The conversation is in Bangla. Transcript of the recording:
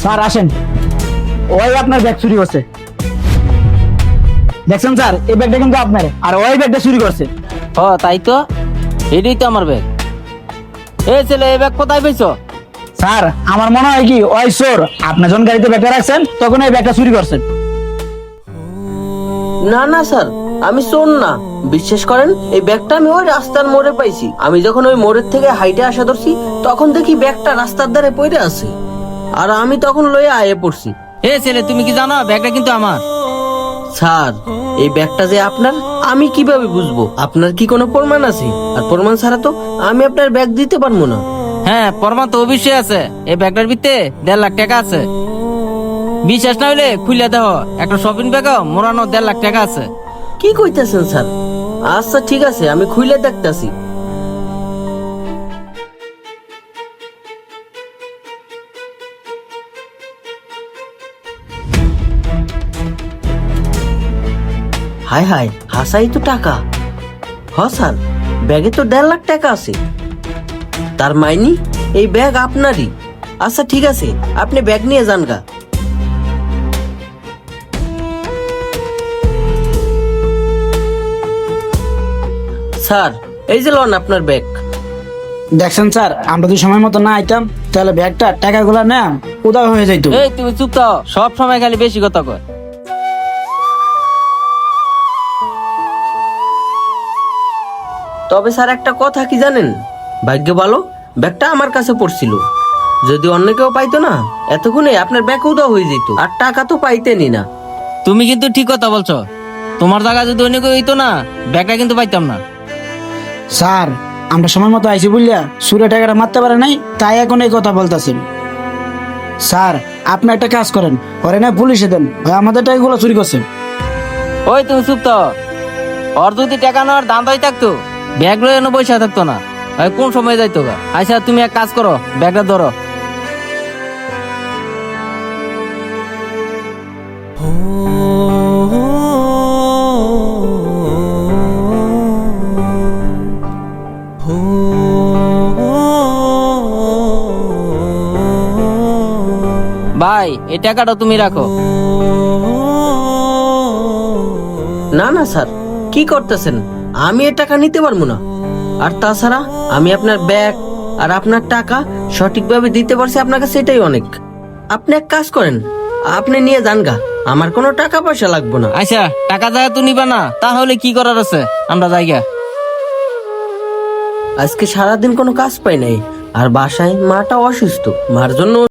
স্যার আসেন, ওই আপনার ব্যাগ চুরি করছে। দেখছেন স্যার, এই ব্যাগটা কিন্তু আপনার, আর ওই ব্যাগটা চুরি করছে। হ তাই তো, এটাই তো আমার ব্যাগ। এই ছেলে, এই ব্যাগ কোথায় পেয়েছো? স্যার আমার মনে হয় কি ওই চোর, আপনি যখন গাড়িতে ব্যাগটা রাখছেন তখন এই ব্যাগটা চুরি করছেন। না না স্যার, আমি চোর না। বিশ্বাস করেন, এই ব্যাগটা আমি ওই রাস্তার মোড়ে পাইছি। আমি যখন ওই মোড়ের থেকে হাইটে আসা ধরছি, তখন দেখি ব্যাগটা রাস্তার ধারে পড়ে আছে, আর আমি তখন লয়ে আয়ে পড়ছি। এ ছেলে, তুমি কি জানো ব্যাগটা কিন্তু আমার? স্যার, এই ব্যাগটা যে আপনার আমি কিভাবে বুঝবো? আপনার কি কোনো প্রমাণ আছে? আর প্রমাণ ছাড়া তো আমি আপনার ব্যাগ দিতে পারবো না। হ্যাঁ, প্রমাণ তো অবশ্যই আছে। এই ব্যাগটার ভিতরে 1.5 লাখ টাকা আছে। বিশ্বাস না হইলে খুলে দেখো, একটা শপিং ব্যাগও মোড়ানো 1.5 লাখ টাকা আছে। কি কইতেছেন স্যার? আচ্ছা ঠিক আছে, আমি খুলে দেখতাছি। হায় হায়, হাসাই তো টাকা। হ স্যার, ব্যাগে তো 1.5 লাখ টাকা আছে। তার মাইনি এই ব্যাগ আপনারই। আচ্ছা ঠিক আছে, আপনি ব্যাগ নিয়ে যান গা। স্যার, এই যে লন আপনার ব্যাগ। দেখছেন স্যার, আমরা যদি সময় মতো না আইতাম তাহলে ব্যাগটা টাকাগুলো না উদা হয়ে যাইত। এই তুমি চুপ থাও, সব সময় খালি বেশি কথা কয়। তবে স্যার, একটা কথা কি জানেন? ভাগ্য ভালো ব্যাগটা আমার কাছে পড়ছিল। যদি অন্য কেউ পাইতো না, এতক্ষণে আপনার ব্যাগ উধাও হয়ে যেত, আর টাকা তো পাইতেনই না। তুমি কিন্তু ঠিক কথা বলছো। তোমার জায়গা যদি অন্য কেউ হইতো না, ব্যাগটা কিন্তু পাইতাম না। স্যার আমরা সময় মতো আইছি বুঝলিয়া, সুরে টাকাটা মারতে পারে নাই, তাই এখন এই কথা বলতেছেন। স্যার আপনি একটা কাজ করেন, ওরে না পুলিশে দেন, ভাই আমাদের টাকাগুলো চুরি করছে। ওই তুমি চুপ থাও। ওর যদি টাকা নেওয়ার ধান্দাই থাকতো, ব্যাগ লয়ে এনে বসে থাকতো না। ওই কোন সময় যাইতো গা? আচ্ছা তুমি এক কাজ করো, ব্যাগটা ধরো। ভাই, এই টাকাটা তুমি রাখো। না না স্যার, কি করতেছেন? আমি এ টাকা নিতে পারবো না। আর তাছাড়া আমি আপনার ব্যাগ আর আপনার টাকা সঠিকভাবে দিতে পারছি আপনাকে, সেটাই অনেক। আপনি এক কাজ করেন, আপনি নিয়ে যান গা, আমার কোনো টাকা পয়সা লাগবে না। আচ্ছা, টাকা জায়গা তো নিবা না, তাহলে কি করার আছে? আমরা জায়গা। আজকে সারাদিন কোনো কাজ পাই নাই, আর বাসায় মাটা অসুস্থ, মার জন্য